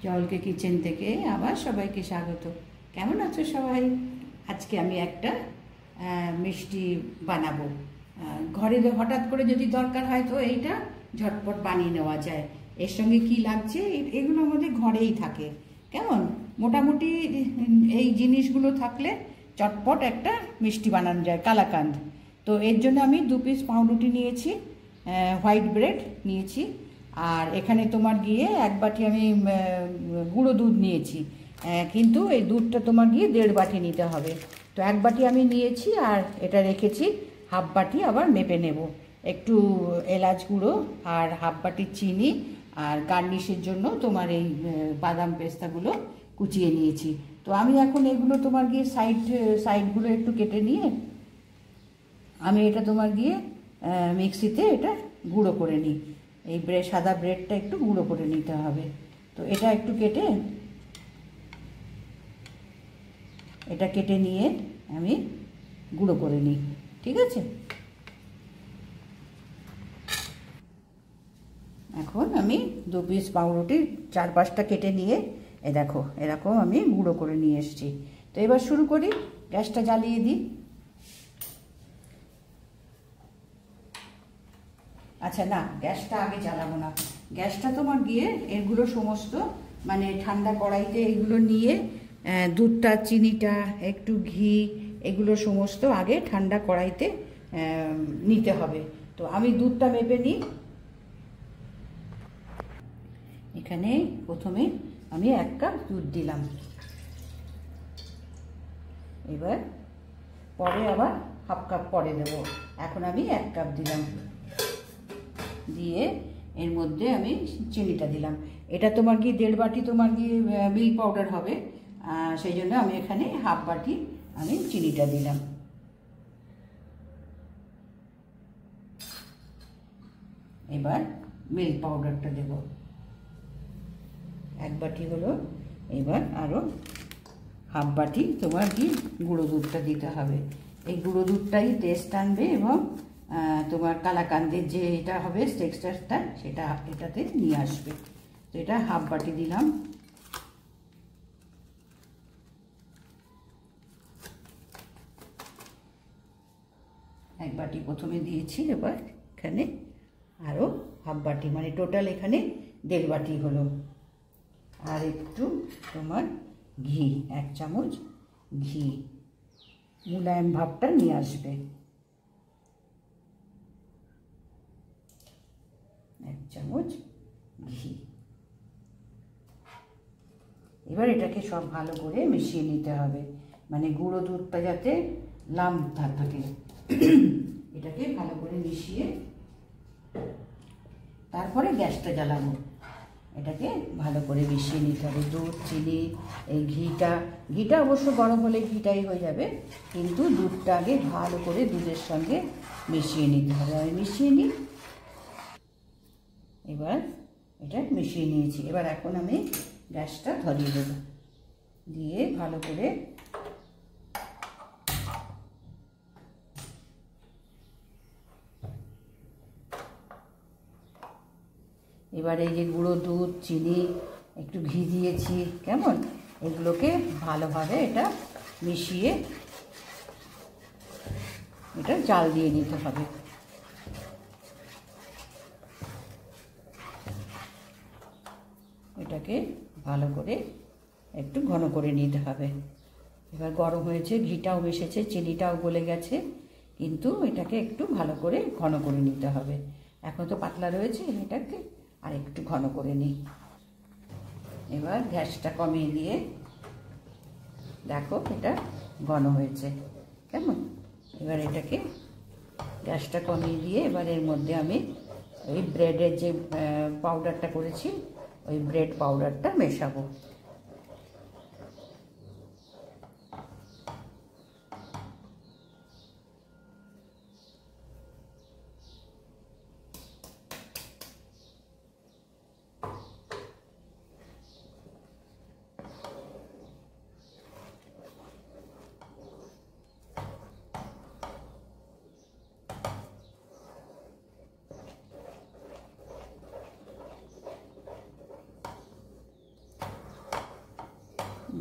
জলকে কিচেন থেকে আবার সবাইকে স্বাগত। কেমন আছো সবাই? আজকে আমি একটা মিষ্টি বানাবো। ঘরে হঠাৎ করে যদি দরকার হয় তো এইটা ঝটপট বানিয়ে নেওয়া যায়। এর সঙ্গে কি লাগছে এগুলো আমাদের ঘরেই থাকে। কেমন মোটামুটি এই জিনিসগুলো থাকলে চটপট একটা মিষ্টি বানানো যায়, কালাকাঁদ। তো এর জন্য আমি 2 পিস পাউরুটি নিয়েছি, হোয়াইট ব্রেড নিয়েছি, আর এখানে তোমার গিয়ে 1 বাটি আমি গুঁড়ো দুধ নিয়েছি। কিন্তু এই দুধটা তোমার গিয়ে 1.5 বাটি নিতে হবে। তো 1 বাটি আমি নিয়েছি, আর এটা রেখেছি হাফ বাটি, আবার মেপে নেব। একটু এলাচ গুঁড়ো আর হাফ বাটি চিনি, আর গার্নিশের জন্য তোমার এই বাদাম পেস্তাগুলো কুচিয়ে নিয়েছি। তো আমি এখন এগুলো তোমার গিয়ে সাইডগুলো একটু কেটে নিয়ে আমি এটা তোমার গিয়ে মিক্সিতে এটা গুঁড়ো করে নিই। এই সাদা ব্রেডটা একটু গুঁড়ো করে নিতে হবে। তো এটা একটু কেটে নিয়ে আমি গুঁড়ো করে নিই, ঠিক আছে? এখন আমি 2 পিস পাউরুটি 4-5টা কেটে নিয়ে দেখো এরকম আমি গুঁড়ো করে নিয়ে এসেছি। তো এবার শুরু করি, গ্যাসটা জ্বালিয়ে দিই। আচ্ছা না, গ্যাসটা আগে জ্বালাবো না। গ্যাসটা তোমার গিয়ে এগুলো সমস্ত মানে ঠান্ডা কড়াইতে এগুলো নিয়ে দুধটা, চিনিটা, একটু ঘি, এগুলো সমস্ত আগে ঠান্ডা কড়াইতে নিতে হবে। তো আমি দুধটা মেপে নিই। এখানে প্রথমে আমি 1 কাপ দুধ দিলাম, এবার পরে আবার হাফ কাপ পরে দেবো। এখন আমি 1 কাপ দিলাম, দিয়ে এর মধ্যে আমি চিনিটা দিলাম। এটা তোমার গিয়ে 1.5 বাটি তোমার গিয়ে মিল্ক পাউডার হবে, সেই জন্য আমি এখানে হাফ বাটি আমি চিনিটা দিলাম। এবার মিল্ক পাউডারটা দেব, 1 বাটি হলো। এবার আরও হাফ বাটি তোমার কি গুঁড়ো দুধটা দিতে হবে। এই গুঁড়ো দুধটাই টেস্ট আনবে এবং তোমার কালাকাঁদের যে এটা হবে টেক্সচারটা, সেটা এটাতে নিয়ে আসবে। তো এটা হাফ বাটি দিলাম। এক বাটি প্রথমে দিয়েছি, এবার এখানে আরও হাফ বাটি, মানে টোটাল এখানে 1.5 বাটি হলো। আর একটু তোমার ঘি, 1 চামচ ঘি, মুলায়ম ভাবটা নিয়ে আসবে। 1 চামচ ঘি। এবার এটাকে সব ভালো করে মিশিয়ে নিতে হবে, মানে গুঁড়ো দুধটা যাতে লাম্প থাকে। এটাকে ভালো করে মিশিয়ে তারপরে গ্যাসটা জ্বালাবো। এটাকে ভালো করে মিশিয়ে নিতে হবে, দুধ, চিনি, এই ঘিটা অবশ্য গরম হলে ঘিটাই হয়ে যাবে, কিন্তু দুধটা আগে ভালো করে দুধের সঙ্গে মিশিয়ে নিতে হবে। আমি মিশিয়ে নিই। এবার এটা মিশিয়ে নিয়েছি। এবার এখন আমি গ্যাসটা ধরিয়ে দেবো, দিয়ে ভালো করে এবার এই যে গুঁড়ো দুধ, চিনি, একটু ঘি দিয়েছি, কেমন, এগুলোকে ভালোভাবে এটা মিশিয়ে এটা জাল দিয়ে নিতে হবে। এটাকে ভালো করে একটু ঘন করে নিতে হবে। এবার গরম হয়েছে, ঘিটাও মিশেছে, চিনিটাও গলে গেছে, কিন্তু এটাকে একটু ভালো করে ঘন করে নিতে হবে। এখন তো পাতলা রয়েছে, এটাকে আর একটু ঘন করে নিই। এবার গ্যাসটা কমিয়ে দিয়ে দেখো এটা ঘন হয়েছে, কেমন। এবার এটাকে গ্যাসটা কমিয়ে দিয়ে এবার এর মধ্যে আমি ওই ব্রেডের যে পাউডারটা করেছি, ওই ব্রেড পাউডারটা মেশাবো।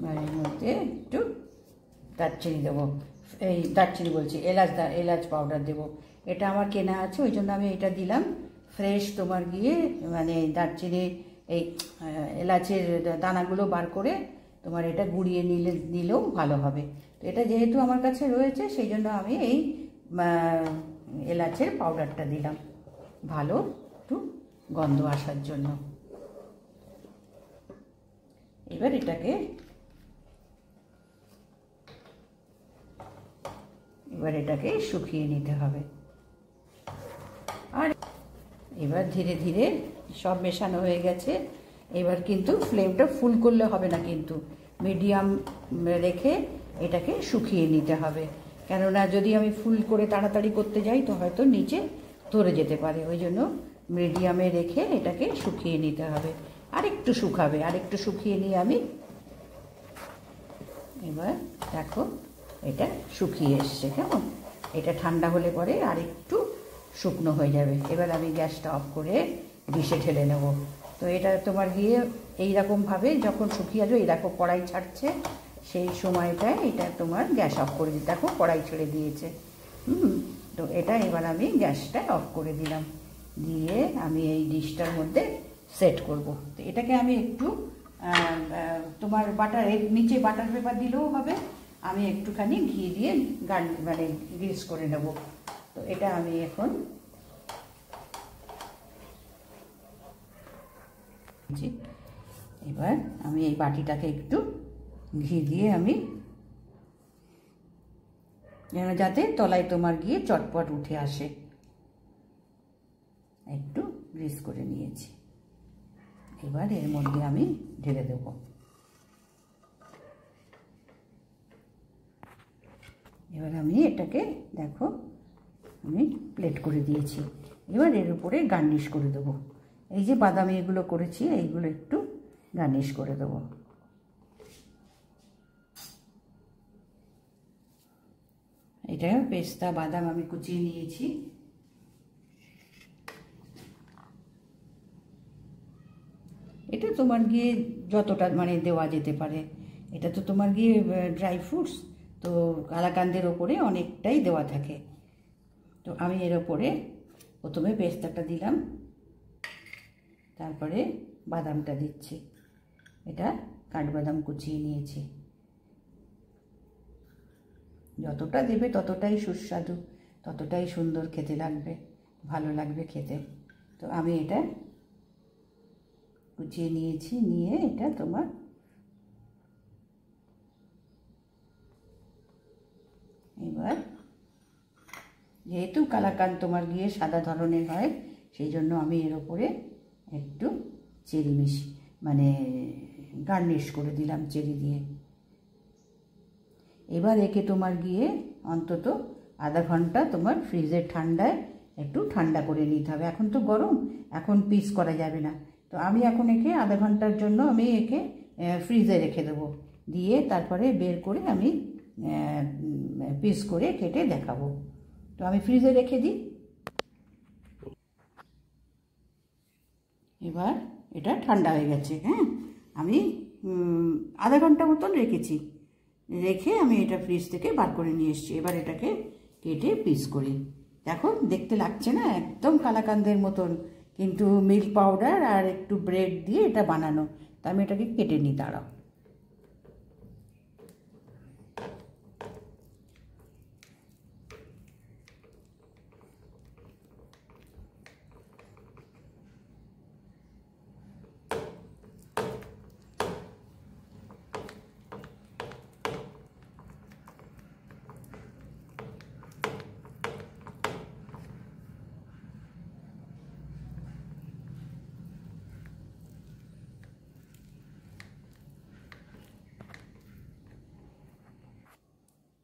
এবার এর মধ্যে একটু দারচিনি দেবো, এই দারচিনি বলছি, এলাচ পাউডার দেবো। এটা আমার কেনা আছে, ওই জন্য আমি এটা দিলাম। ফ্রেশ তোমার গিয়ে মানে দারচিনি এই এলাচের দানাগুলো বার করে তোমার এটা গুঁড়িয়ে নিলেও ভালো হবে। তো এটা যেহেতু আমার কাছে রয়েছে সেই জন্য আমি এই এলাচের পাউডারটা দিলাম, ভালো একটু গন্ধ আসার জন্য। এবার এটাকে শুকিয়ে নিতে হবে। আর এবার ধীরে ধীরে সব মেশানো হয়ে গেছে। এবার কিন্তু ফ্লেমটা ফুল করলে হবে না, কিন্তু মিডিয়াম রেখে এটাকে শুকিয়ে নিতে হবে। কেননা যদি আমি ফুল করে তাড়াতাড়ি করতে যাই তো হয়তো নিচে ধরে যেতে পারে, ওই জন্য মিডিয়ামে রেখে এটাকে শুকিয়ে নিতে হবে। আরেকটু শুকাবে, আরেকটু শুকিয়ে নিয়ে আমি এবার দেখো এটা শুকিয়ে এসছে। কেমন, এটা ঠান্ডা হলে পরে আরেকটু শুকনো হয়ে যাবে। এবার আমি গ্যাসটা অফ করে ডিশে ঢেলে নেব। তো এটা তোমার গিয়ে এইরকমভাবে যখন শুকিয়ে আসবে, এই দেখো কড়াই ছাড়ছে, সেই সময়টায় এটা তোমার গ্যাস অফ করে দিই। দেখো কড়াই ছেড়ে দিয়েছে। তো এটা এবার আমি গ্যাসটা অফ করে দিলাম, দিয়ে আমি এই ডিশটার মধ্যে সেট করব। তো এটাকে আমি একটু তোমার নিচে বাটার পেপার দিলেও হবে, আমি একটুখানি ঘি দিয়ে মানে গ্রিস করে নেব। তো এটা আমি এখন এবার আমি এই বাটিটাকে একটু ঘি দিয়ে আমি যেন যাতে তলায় তোমার গিয়ে চটপট উঠে আসে, একটু গ্রিস করে নিয়েছি। এবার এর মধ্যে আমি ঢেলে দেব। এবার আমি এটাকে দেখো আমি প্লেট করে দিয়েছি। এবার এর উপরে গার্নিশ করে দেবো। এই যে বাদামি এগুলো করেছি, এইগুলো একটু গার্নিশ করে দেবো। এটা পেস্তা বাদাম আমি কুচিয়ে নিয়েছি। এটা তোমার গিয়ে যতটা মানে দেওয়া যেতে পারে, এটা তো তোমার গিয়ে ড্রাই ফ্রুটস, তো কালাকান্দের ওপরে অনেকটাই দেওয়া থাকে। তো আমি এর ওপরে প্রথমে পেস্তাটা দিলাম, তারপরে বাদামটা দিচ্ছি। এটা কাঠবাদাম কুচিয়ে নিয়েছি। যতটা দেবে ততটাই সুস্বাদু, ততটাই সুন্দর খেতে লাগবে, ভালো লাগবে খেতে। তো আমি এটা কুচিয়ে নিয়েছি, নিয়ে এটা তোমার এবার যেহেতু কালাকান্দ তোমার গিয়ে সাদা ধরনের হয়, সেই জন্য আমি এর ওপরে একটু চেরি মানে গার্নিশ করে দিলাম চেরি দিয়ে। এবার একে তোমার গিয়ে অন্তত আধা ঘন্টা তোমার ফ্রিজের ঠান্ডায় একটু ঠান্ডা করে নিতে হবে। এখন তো গরম, এখন পিস করা যাবে না। তো আমি এখন একে আধা ঘন্টার জন্য আমি একে ফ্রিজে রেখে দেবো, দিয়ে তারপরে বের করে আমি পিস করে কেটে দেখাবো। তো আমি ফ্রিজে রেখে দিই। এবার এটা ঠান্ডা হয়ে গেছে। হ্যাঁ, আমি আধা ঘন্টা মতন রেখে আমি এটা ফ্রিজ থেকে বার করে নিয়ে এসেছি। এবার এটাকে কেটে পিস করি। দেখো দেখতে লাগছে না একদম কালাকান্দের মতন, কিন্তু মিল্ক পাউডার আর একটু ব্রেড দিয়ে এটা বানানো। তো আমি এটাকে কেটে নিই, দাঁড়াও।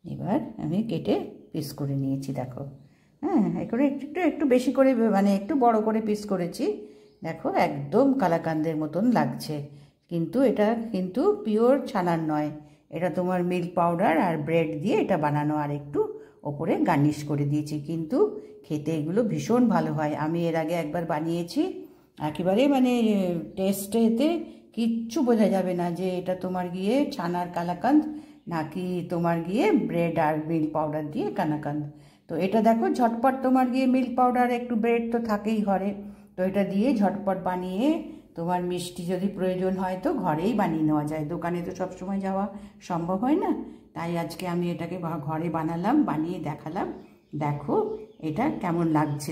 এবার আমি কেটে পিস করে নিয়েছি, দেখো। হ্যাঁ, এখানে একটু বেশি করে মানে একটু বড় করে পিস করেছি। দেখো একদম কালাকান্দের মতন লাগছে, কিন্তু এটা কিন্তু পিওর ছানার নয়, এটা তোমার মিল্ক পাউডার আর ব্রেড দিয়ে এটা বানানো, আর একটু ওপরে গার্নিশ করে দিয়েছি। কিন্তু খেতে এগুলো ভীষণ ভালো হয়। আমি এর আগে একবার বানিয়েছি, একেবারে মানে টেস্টেতে কিচ্ছু বোঝা যাবে না যে এটা তোমার গিয়ে ছানার কালাকাঁদ নাকি তোমার গিয়ে ব্রেড আর মিল্ক পাউডার দিয়ে কালাকাঁদ। তো এটা দেখো ঝটপট তোমার গিয়ে মিল্ক পাউডার একটু ব্রেড তো থাকেই ঘরে, তো এটা দিয়ে ঝটপট বানিয়ে তোমার মিষ্টি যদি প্রয়োজন হয় তো ঘরেই বানিয়ে নেওয়া যায়, দোকানে তো সবসময় যাওয়া সম্ভব হয় না। তাই আজকে আমি এটাকে ঘরে বানালাম, বানিয়ে দেখালাম। দেখো এটা কেমন লাগছে,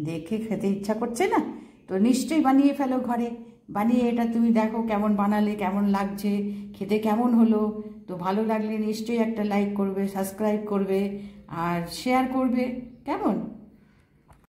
দেখে খেতে ইচ্ছা করছে না? তো নিশ্চয়ই বানিয়ে ফেলো ঘরে, বানিয়ে এটা তুমি দেখো কেমন বানালে, কেমন লাগছে, খেতে কেমন হলো। তো ভালো লাগলে নিশ্চয়ই একটা লাইক করবে, সাবস্ক্রাইব করবে আর শেয়ার করবে, কেমন?